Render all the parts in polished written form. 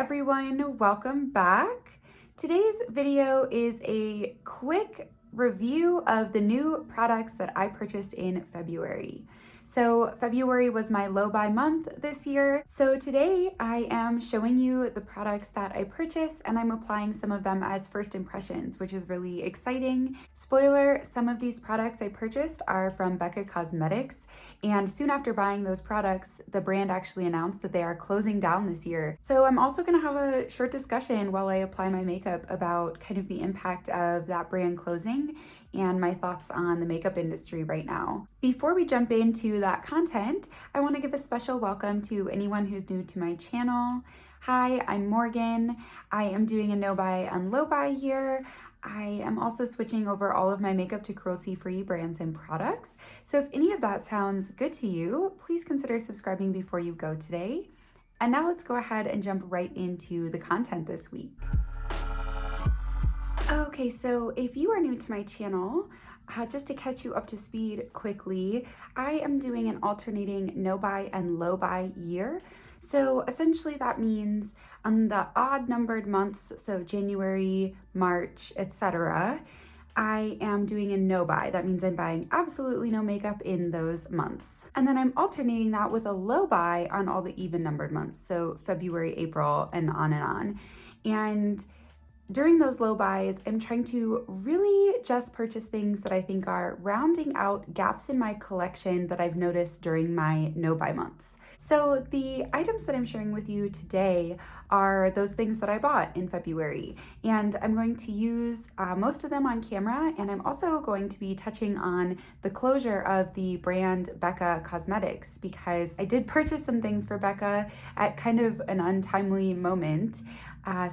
everyone, welcome back. Today's video is a quick review of the new products that I purchased in February. So February was my low buy month this year. So today I am showing you the products that I purchased and I'm applying some of them as first impressions, which is really exciting. Spoiler, some of these products I purchased are from BECCA Cosmetics, and soon after buying those products, the brand actually announced that they are closing down this year. So I'm also gonna have a short discussion while I apply my makeup about kind of the impact of that brand closing and my thoughts on the makeup industry right now. Before we jump into that content, I want to give a special welcome to anyone who's new to my channel. Hi, I'm Morgan. I am doing a no buy and low buy year. I am also switching over all of my makeup to cruelty-free brands and products. So if any of that sounds good to you, please consider subscribing before you go today. And now let's go ahead and jump right into the content this week. Okay, so if you are new to my channel, just to catch you up to speed quickly, I am doing an alternating no buy and low buy year. So essentially that means on the odd numbered months, so January, March, etc., I am doing a no buy. That means I'm buying absolutely no makeup in those months. And then I'm alternating that with a low buy on all the even numbered months, so February, April, and on and on. And during those low buys, I'm trying to really just purchase things that I think are rounding out gaps in my collection that I've noticed during my no buy months. So the items that I'm sharing with you today are those things that I bought in February, and I'm going to use most of them on camera, and I'm also going to be touching on the closure of the brand BECCA Cosmetics because I did purchase some things for BECCA at kind of an untimely moment.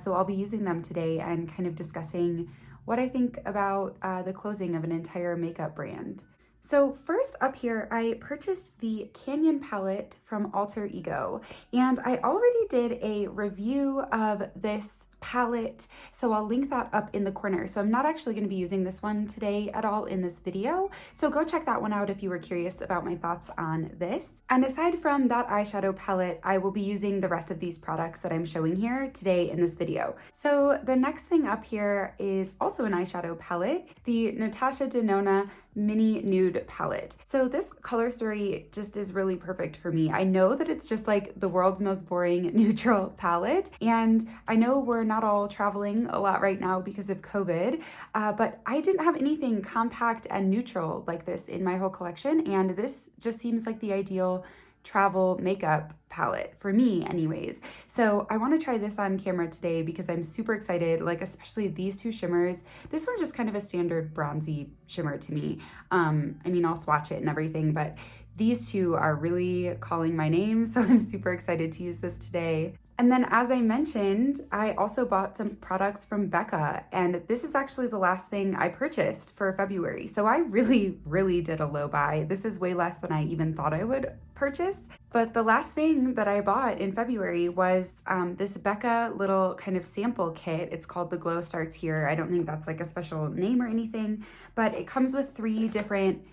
So I'll be using them today and kind of discussing what I think about the closing of an entire makeup brand. So first up here, I purchased the Canyon palette from Alter Ego, and I already did a review of this palette, so I'll link that up in the corner. So I'm not actually going to be using this one today at all in this video, so go check that one out if you were curious about my thoughts on this. And aside from that eyeshadow palette, I will be using the rest of these products that I'm showing here today in this video. So the next thing up here is also an eyeshadow palette, the Natasha Denona Mini Nude palette. So this color story just is really perfect for me. I know that it's just like the world's most boring neutral palette, and I know we're not all traveling a lot right now because of COVID, but I didn't have anything compact and neutral like this in my whole collection, and this just seems like the ideal travel makeup palette for me anyways. So I want to try this on camera today because I'm super excited, like especially these two shimmers. This one's just kind of a standard bronzy shimmer to me. I mean, I'll swatch it and everything, but these two are really calling my name, so I'm super excited to use this today. And then as I mentioned, I also bought some products from BECCA, and this is actually the last thing I purchased for February. So I really did a low buy. This is way less than I even thought I would purchase. But the last thing that I bought in February was this BECCA little kind of sample kit. It's called The Glow Starts Here. I don't think that's like a special name or anything, but it comes with 3 different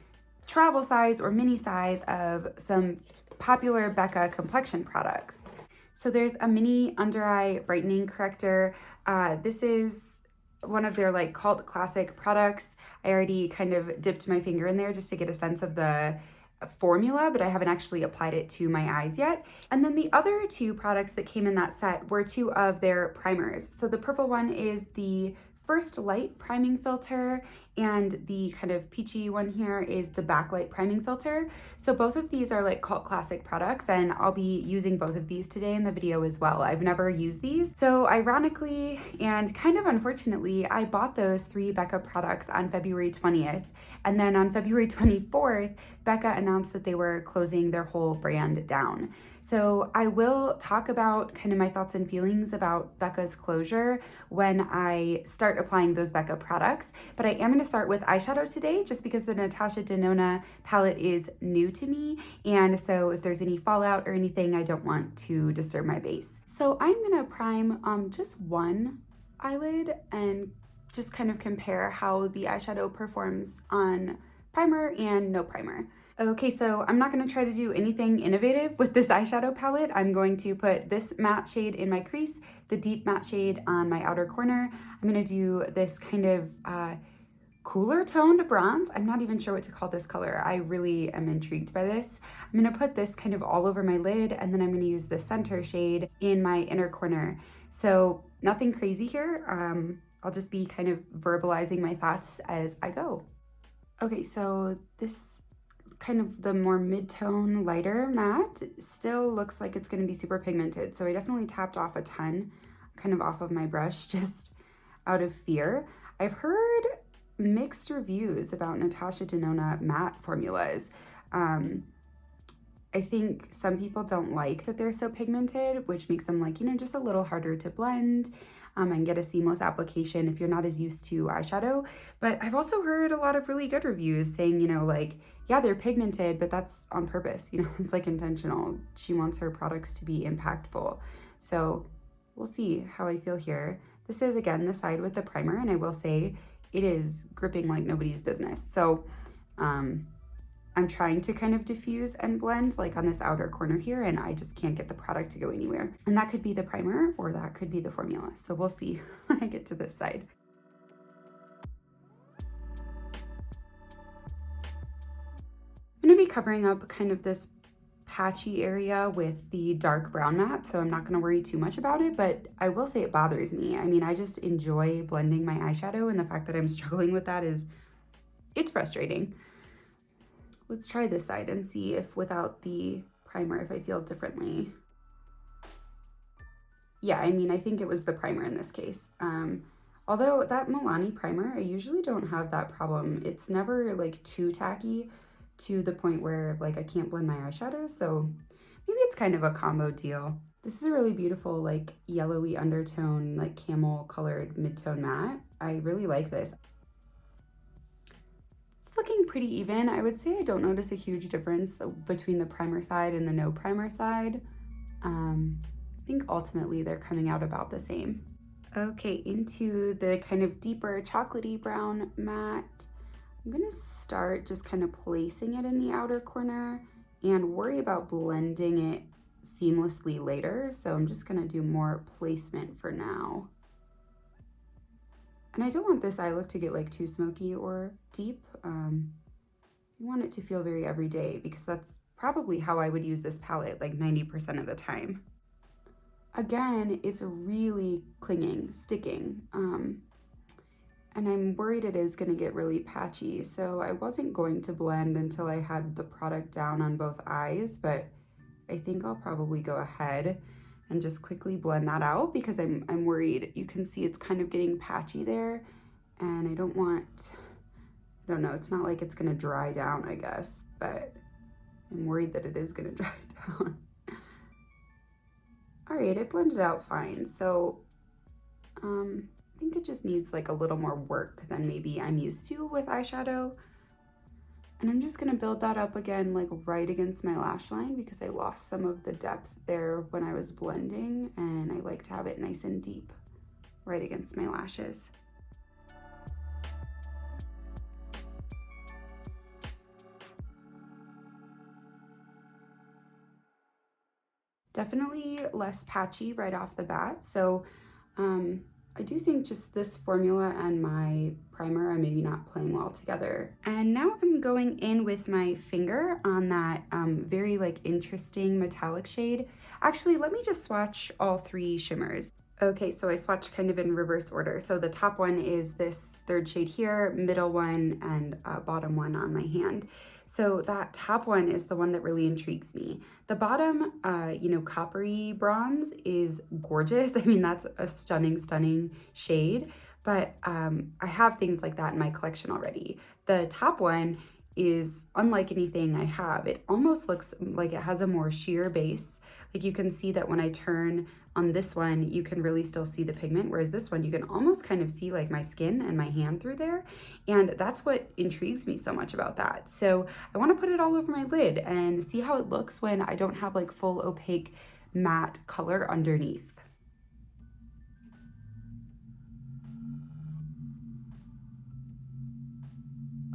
travel size or mini size of some popular BECCA complexion products. So there's a mini under eye brightening corrector. This is one of their like cult classic products. I already kind of dipped my finger in there just to get a sense of the formula, but I haven't actually applied it to my eyes yet. And then the other 2 products that came in that set were 2 of their primers. So the purple one is the First Light priming filter, and the kind of peachy one here is the Backlight priming filter. So both of these are like cult classic products, and I'll be using both of these today in the video as well. I've never used these. So ironically and kind of unfortunately, I bought those 3 BECCA products on February 20th. And then on February 24th, BECCA announced that they were closing their whole brand down. So I will talk about kind of my thoughts and feelings about BECCA's closure when I start applying those BECCA products, but I am going to start with eyeshadow today just because the Natasha Denona palette is new to me, and so if there's any fallout or anything, I don't want to disturb my base. So I'm going to prime just one eyelid and just kind of compare how the eyeshadow performs on primer and no primer. Okay, so I'm not going to try to do anything innovative with this eyeshadow palette. I'm going to put this matte shade in my crease, the deep matte shade on my outer corner. I'm going to do this kind of cooler toned bronze. I'm not even sure what to call this color. I really am intrigued by this. I'm going to put this kind of all over my lid, and then I'm going to use the center shade in my inner corner. So nothing crazy here. I'll just be kind of verbalizing my thoughts as I go. Okay, so this kind of the more mid-tone lighter matte still looks like it's going to be super pigmented, so I definitely tapped off a ton kind of off of my brush just out of fear. I've heard mixed reviews about Natasha Denona matte formulas. I think some people don't like that they're so pigmented, which makes them like, you know, just a little harder to blend and get a seamless application if you're not as used to eyeshadow. But I've also heard a lot of really good reviews saying, you know, like, yeah, they're pigmented, but that's on purpose. You know, it's like intentional. She wants her products to be impactful. So we'll see how I feel here. This is, again, the side with the primer, and I will say it is gripping like nobody's business. So I'm trying to kind of diffuse and blend like on this outer corner here, and I just can't get the product to go anywhere. And that could be the primer or that could be the formula. So we'll see when I get to this side. I'm gonna be covering up kind of this patchy area with the dark brown matte, so I'm not gonna worry too much about it, but I will say it bothers me. I mean, I just enjoy blending my eyeshadow, and the fact that I'm struggling with that it's frustrating. Let's try this side and see if without the primer, if I feel differently. Yeah, I mean, I think it was the primer in this case. Although that Milani primer, I usually don't have that problem. It's never like too tacky to the point where like I can't blend my eyeshadows. So maybe it's kind of a combo deal. This is a really beautiful like yellowy undertone, like camel colored mid-tone matte. I really like this. It's looking pretty even. I would say I don't notice a huge difference between the primer side and the no primer side. I think ultimately they're coming out about the same. Okay, into the kind of deeper chocolatey brown matte. I'm gonna start just kind of placing it in the outer corner and worry about blending it seamlessly later. So I'm just gonna do more placement for now. And I don't want this eye look to get like too smoky or deep. I want it to feel very everyday because that's probably how I would use this palette like 90% of the time. Again, it's really clinging, sticking, and I'm worried it is gonna get really patchy, so I wasn't going to blend until I had the product down on both eyes, but I think I'll probably go ahead and just quickly blend that out because I'm worried. You can see it's kind of getting patchy there, and I don't know, it's not like it's gonna dry down, I guess, but I'm worried that it is gonna dry down. All right, it blended out fine. So I think it just needs like a little more work than maybe I'm used to with eyeshadow. And I'm just gonna build that up again, like right against my lash line because I lost some of the depth there when I was blending, and I like to have it nice and deep right against my lashes. Definitely less patchy right off the bat. So I do think just this formula and my primer are maybe not playing well together. And now I'm going in with my finger on that very like interesting metallic shade. Actually, let me just swatch all three shimmers. Okay, so I swatched kind of in reverse order. So the top one is this third shade here, middle one, and bottom one on my hand. So that top one is the one that really intrigues me. The bottom, you know, coppery bronze is gorgeous. I mean, that's a stunning, stunning shade, but I have things like that in my collection already. The top one is unlike anything I have. It almost looks like it has a more sheer base. Like you can see that when I turn on this one, you can really still see the pigment, whereas this one, you can almost kind of see like my skin and my hand through there. And that's what intrigues me so much about that. So I want to put it all over my lid and see how it looks when I don't have like full opaque matte color underneath.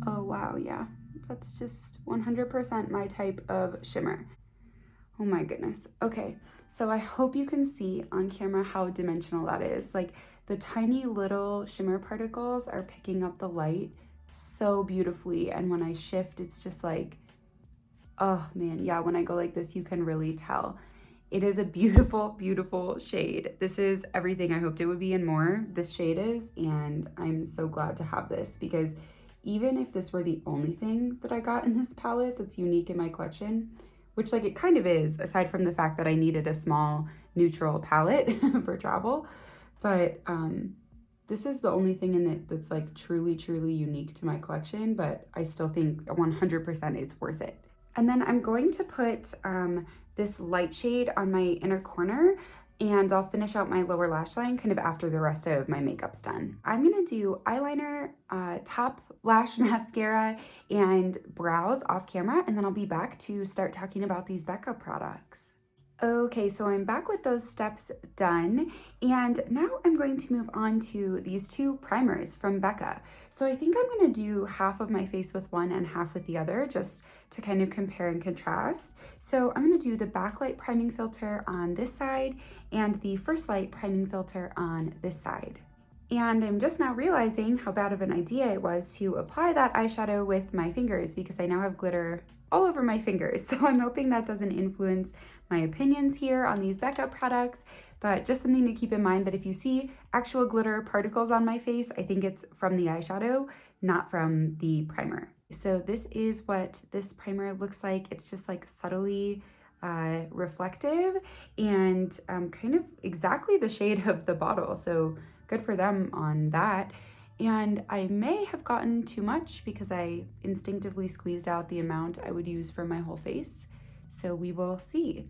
Oh wow, yeah, That's just 100% my type of shimmer. Oh my goodness. Okay, so I hope you can see on camera how dimensional that is. Like the tiny little shimmer particles are picking up the light so beautifully. And when I shift, it's just like, oh man, yeah, when I go like this, you can really tell. It is a beautiful, beautiful shade. This is everything I hoped it would be and more. This shade is, and I'm so glad to have this because even if this were the only thing that I got in this palette that's unique in my collection, which like it kind of is, aside from the fact that I needed a small neutral palette for travel, but this is the only thing in it that's like truly, truly unique to my collection, but I still think 100% it's worth it. And then I'm going to put this light shade on my inner corner, and I'll finish out my lower lash line kind of after the rest of my makeup's done. I'm gonna do eyeliner, top lash mascara, and brows off camera, and then I'll be back to start talking about these BECCA products. Okay, so I'm back with those steps done, and now I'm going to move on to these two primers from BECCA. So I think I'm going to do half of my face with one and half with the other, just to kind of compare and contrast. So I'm going to do the backlight priming filter on this side and the first light priming filter on this side. And I'm just now realizing how bad of an idea it was to apply that eyeshadow with my fingers because I now have glitter all over my fingers. So I'm hoping that doesn't influence my opinions here on these BECCA products, but just something to keep in mind that if you see actual glitter particles on my face, I think it's from the eyeshadow, not from the primer. So this is what this primer looks like. It's just like subtly reflective and kind of exactly the shade of the bottle. So good for them on that. And I may have gotten too much because I instinctively squeezed out the amount I would use for my whole face. So we will see.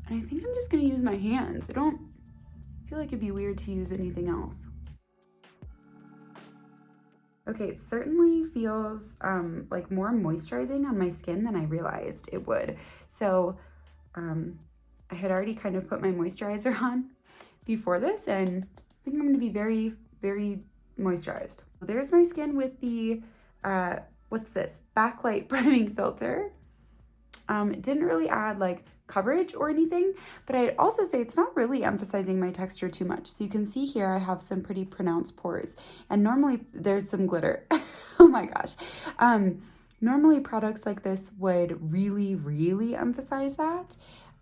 And I think I'm just gonna use my hands. I don't feel like it'd be weird to use anything else. Okay, it certainly feels like more moisturizing on my skin than I realized it would. So I had already kind of put my moisturizer on before this, and I think I'm going to be very, very moisturized. There's my skin with the, what's this? Backlight priming filter. It didn't really add like coverage or anything, but I'd also say it's not really emphasizing my texture too much. So you can see here I have some pretty pronounced pores, and normally there's some glitter. Oh my gosh. Normally products like this would really, really emphasize that.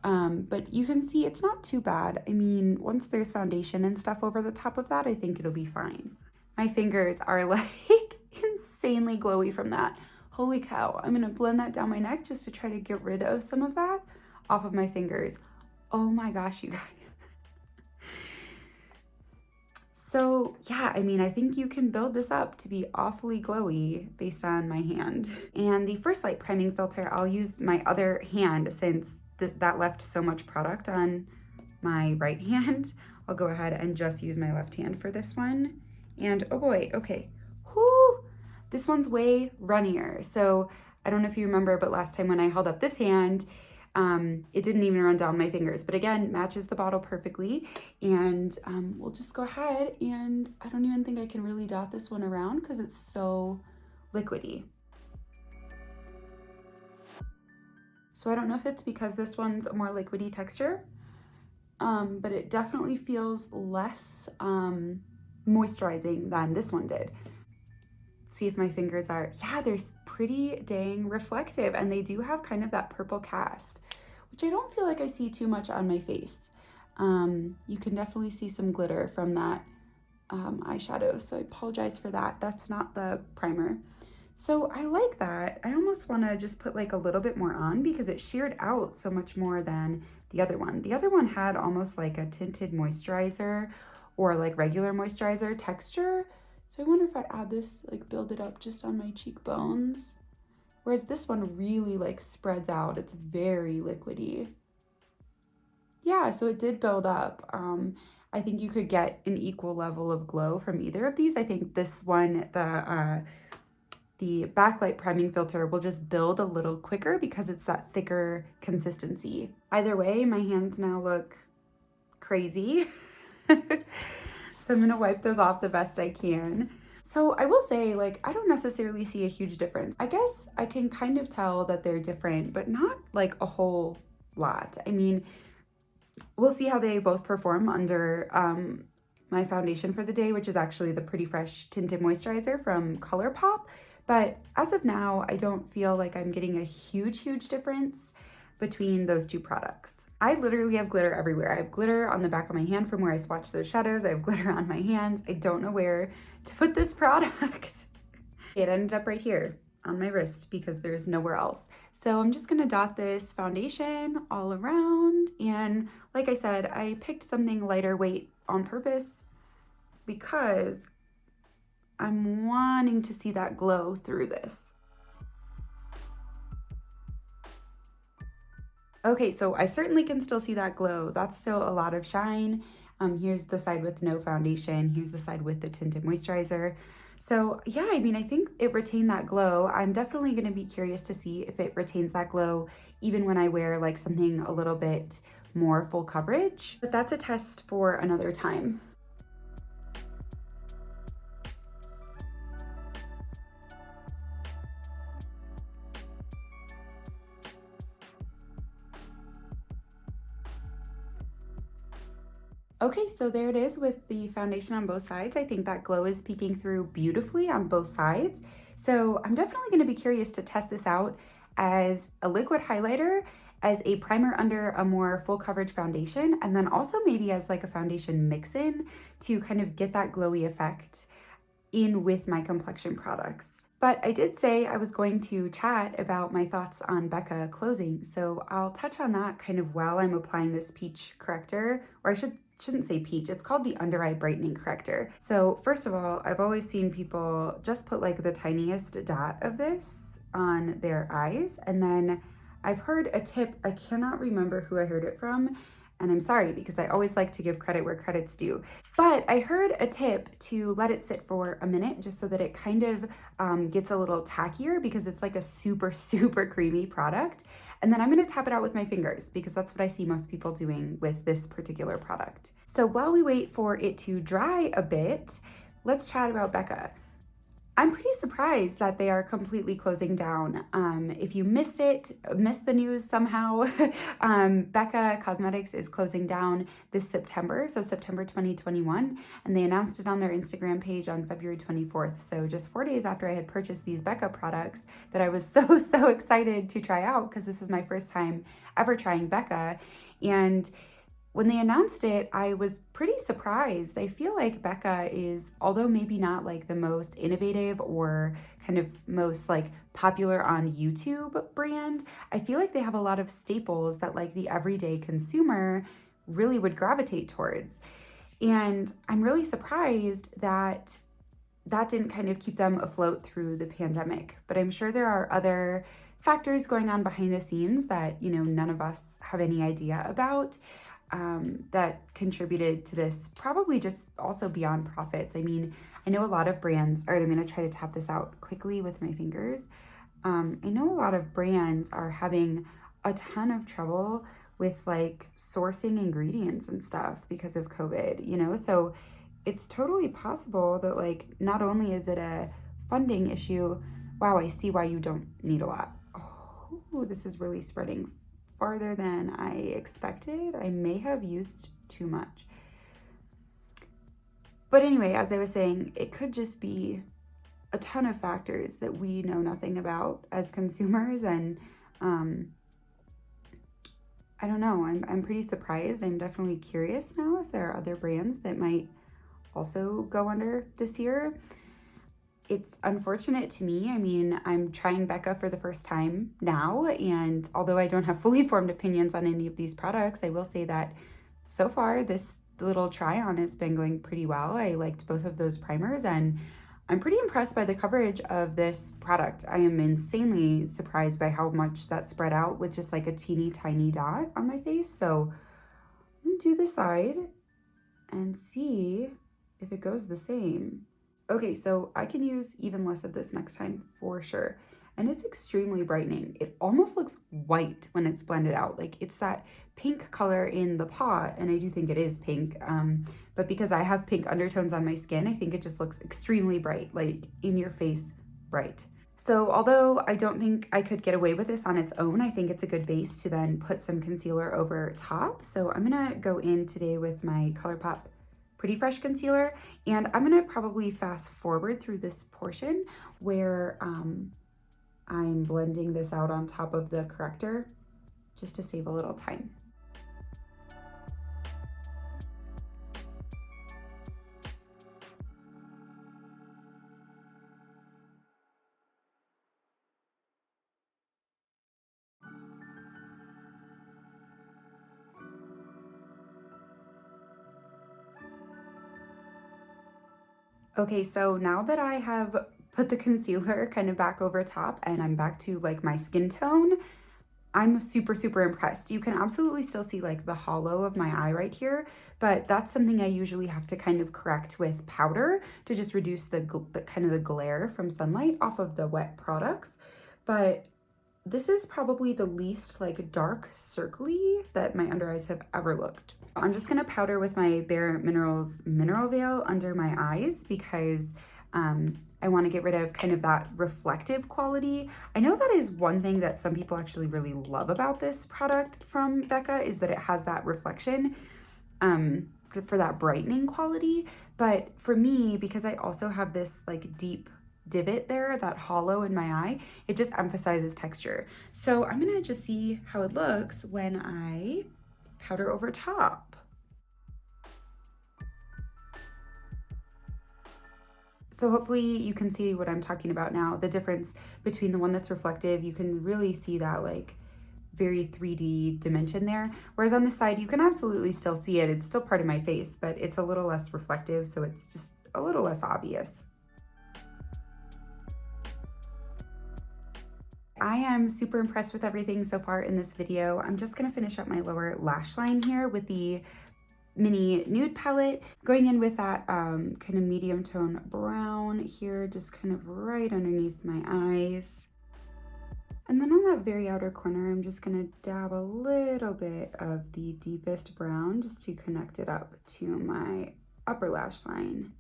But you can see it's not too bad. I mean, once there's foundation and stuff over the top of that, I think it'll be fine. My fingers are like insanely glowy from that. Holy cow. I'm gonna blend that down my neck just to try to get rid of some of that off of my fingers. Oh my gosh, you guys. So yeah, I mean, I think you can build this up to be awfully glowy based on my hand. And the first light priming filter, I'll use my other hand since that left so much product on my right hand. I'll go ahead and just use my left hand for this one. And oh boy, okay. Whoo! This one's way runnier. So I don't know if you remember, but last time when I held up this hand, it didn't even run down my fingers, but again, matches the bottle perfectly. And we'll just go ahead, and I don't even think I can really dot this one around because it's so liquidy. So I don't know if it's because this one's a more liquidy texture, but it definitely feels less moisturizing than this one did. Let's see if my fingers are, yeah, they're pretty dang reflective, and they do have kind of that purple cast, which I don't feel like I see too much on my face. You can definitely see some glitter from that eyeshadow, so I apologize for that. That's not the primer. So I like that. I almost want to just put like a little bit more on because it sheared out so much more than the other one. The other one had almost like a tinted moisturizer or like regular moisturizer texture. So I wonder if I add this, like build it up just on my cheekbones. Whereas this one really like spreads out. It's very liquidy. Yeah, so it did build up. I think you could get an equal level of glow from either of these. I think this one, the backlight priming filter will just build a little quicker because it's that thicker consistency. Either way, my hands now look crazy. So I'm gonna wipe those off the best I can. So I will say, like, I don't necessarily see a huge difference. I guess I can kind of tell that they're different, but not like a whole lot. I mean, we'll see how they both perform under my foundation for the day, which is actually the Pretty Fresh Tinted Moisturizer from ColourPop. But as of now, I don't feel like I'm getting a huge difference between those two products. I literally have glitter everywhere. I have glitter on the back of my hand from where I swatched those shadows. I have glitter on my hands. I don't know where to put this product. It ended up right here on my wrist because there's nowhere else. So I'm just gonna dot this foundation all around. And like I said, I picked something lighter weight on purpose because I'm wanting to see that glow through this. Okay, so I certainly can still see that glow. That's still a lot of shine. Here's the side with no foundation. Here's the side with the tinted moisturizer. So yeah, I mean, I think it retained that glow. I'm definitely gonna be curious to see if it retains that glow even when I wear like something a little bit more full coverage, but that's a test for another time. Okay, so there it is with the foundation on both sides. I think that glow is peeking through beautifully on both sides. So I'm definitely gonna be curious to test this out as a liquid highlighter, as a primer under a more full coverage foundation, and then also maybe as like a foundation mix-in to kind of get that glowy effect in with my complexion products. But I did say I was going to chat about my thoughts on BECCA closing, so I'll touch on that kind of while I'm applying this peach corrector, or I shouldn't say peach, it's called the under eye brightening corrector. So first of all, I've always seen people just put like the tiniest dot of this on their eyes, and then I've heard a tip, I cannot remember who I heard it from, and I'm sorry because I always like to give credit where credit's due. But I heard a tip to let it sit for a minute just so that it kind of gets a little tackier because it's like a super creamy product. And then I'm gonna tap it out with my fingers because that's what I see most people doing with this particular product. So while we wait for it to dry a bit, let's chat about BECCA. I'm pretty surprised that they are completely closing down. If you missed the news somehow, BECCA Cosmetics is closing down this September, so September 2021, and they announced it on their Instagram page on February 24th. So just 4 days after I had purchased these BECCA products that I was so excited to try out because this is my first time ever trying BECCA. And when they announced it, I was pretty surprised. I feel like BECCA is, although maybe not like the most innovative or kind of most like popular on YouTube brand, I feel like they have a lot of staples that like the everyday consumer really would gravitate towards. And I'm really surprised that that didn't kind of keep them afloat through the pandemic. But I'm sure there are other factors going on behind the scenes that, you know, none of us have any idea about. That contributed to this, probably just also beyond profits. I mean, I know a lot of brands, all right, I'm gonna try to tap this out quickly with my fingers. I know a lot of brands are having a ton of trouble with like sourcing ingredients and stuff because of COVID, you know? So it's totally possible that like, not only is it a funding issue, wow, I see why you don't need a lot. Oh, this is really spreading farther than I expected. I may have used too much. But anyway, as I was saying, it could just be a ton of factors that we know nothing about as consumers. And I don't know, I'm pretty surprised. I'm definitely curious now if there are other brands that might also go under this year. It's unfortunate to me. I mean, I'm trying BECCA for the first time now, and although I don't have fully formed opinions on any of these products, I will say that so far this little try on has been going pretty well. I liked both of those primers, and I'm pretty impressed by the coverage of this product. I am insanely surprised by how much that spread out with just like a teeny tiny dot on my face. So I'm gonna do the side and see if it goes the same. Okay, so I can use even less of this next time for sure. and it's extremely brightening. It almost looks white when it's blended out. Like it's that pink color in the pot, and I do think it is pink, but because I have pink undertones on my skin, I think it just looks extremely bright, like in your face bright. So although I don't think I could get away with this on its own, I think it's a good base to then put some concealer over top. So I'm gonna go in today with my ColourPop Pretty Fresh Concealer, and I'm gonna probably fast forward through this portion where I'm blending this out on top of the corrector just to save a little time. Okay, so now that I have put the concealer kind of back over top and I'm back to like my skin tone, I'm super, super impressed. You can absolutely still see like the hollow of my eye right here, but that's something I usually have to kind of correct with powder to just reduce the kind of the glare from sunlight off of the wet products. But this is probably the least like dark circly that my under eyes have ever looked. I'm just gonna powder with my Bare Minerals Mineral Veil under my eyes because I want to get rid of kind of that reflective quality. I know that is one thing that some people actually really love about this product from BECCA, is that it has that reflection for that brightening quality. But for me, because I also have this like deep divot there, that hollow in my eye, it just emphasizes texture. So I'm gonna just see how it looks when I powder over top. So hopefully you can see what I'm talking about now, the difference between the one that's reflective. You can really see that like very 3D dimension there. Whereas on the side, you can absolutely still see it. It's still part of my face, but it's a little less reflective, so it's just a little less obvious. I am super impressed with everything so far in this video. I'm just gonna finish up my lower lash line here with the Mini Nude palette, going in with that kind of medium tone brown here, just kind of right underneath my eyes. And then on that very outer corner, I'm just gonna dab a little bit of the deepest brown just to connect it up to my upper lash line.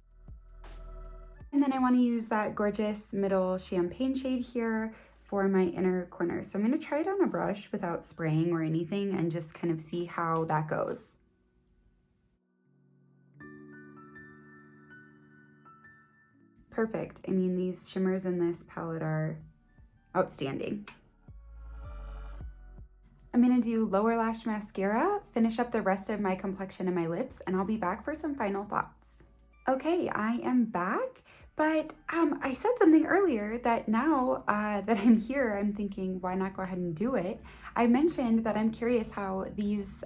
And then I wanna use that gorgeous middle champagne shade here for my inner corner. So I'm gonna try it on a brush without spraying or anything and just kind of see how that goes. Perfect. I mean, these shimmers in this palette are outstanding. I'm gonna do lower lash mascara, finish up the rest of my complexion and my lips, and I'll be back for some final thoughts. Okay, I am back, but I said something earlier that now that I'm here, I'm thinking, why not go ahead and do it? I mentioned that I'm curious how these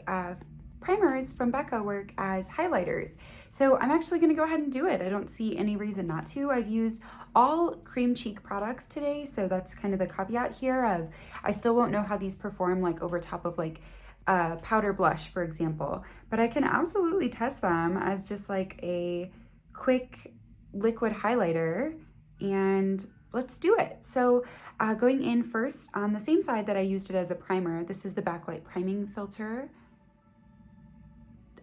primers from BECCA work as highlighters. So I'm actually gonna go ahead and do it. I don't see any reason not to. I've used all cream cheek products today, so that's kind of the caveat here of I still won't know how these perform like over top of like a powder blush, for example, but I can absolutely test them as just like a quick liquid highlighter, and let's do it. So going in first on the same side that I used it as a primer, this is the Backlight Priming Filter.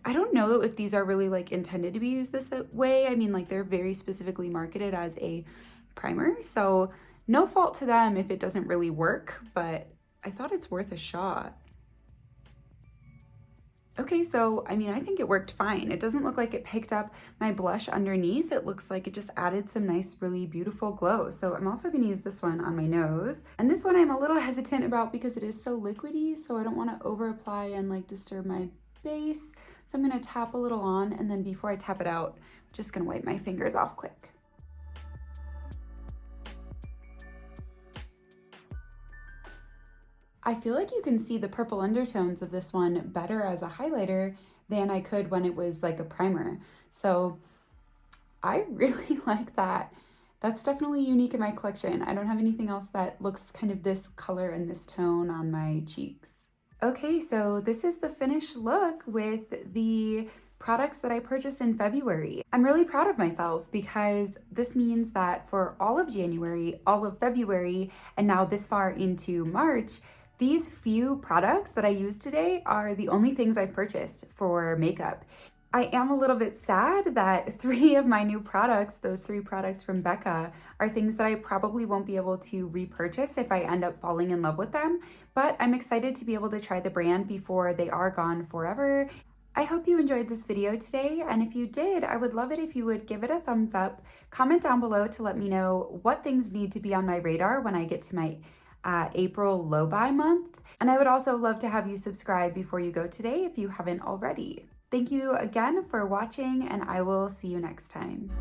I don't know if these are really like intended to be used this way. I mean, like they're very specifically marketed as a primer, so no fault to them if it doesn't really work, but I thought it's worth a shot. Okay, so I mean, I think it worked fine. It doesn't look like it picked up my blush underneath. It looks like it just added some nice, really beautiful glow. So I'm also gonna use this one on my nose. And this one I'm a little hesitant about because it is so liquidy, so I don't wanna over apply and like disturb my base. So I'm gonna tap a little on, and then before I tap it out, I'm just gonna wipe my fingers off quick. I feel like you can see the purple undertones of this one better as a highlighter than I could when it was like a primer. So I really like that. That's definitely unique in my collection. I don't have anything else that looks kind of this color and this tone on my cheeks. Okay, so this is the finished look with the products that I purchased in February. I'm really proud of myself because this means that for all of January, all of February, and now this far into March, these few products that I use today are the only things I've purchased for makeup. I am a little bit sad that 3 of my new products, those 3 products from BECCA, are things that I probably won't be able to repurchase if I end up falling in love with them, but I'm excited to be able to try the brand before they are gone forever. I hope you enjoyed this video today, and if you did, I would love it if you would give it a thumbs up, comment down below to let me know what things need to be on my radar when I get to my April low buy month, and I would also love to have you subscribe before you go today if you haven't already. Thank you again for watching, and I will see you next time.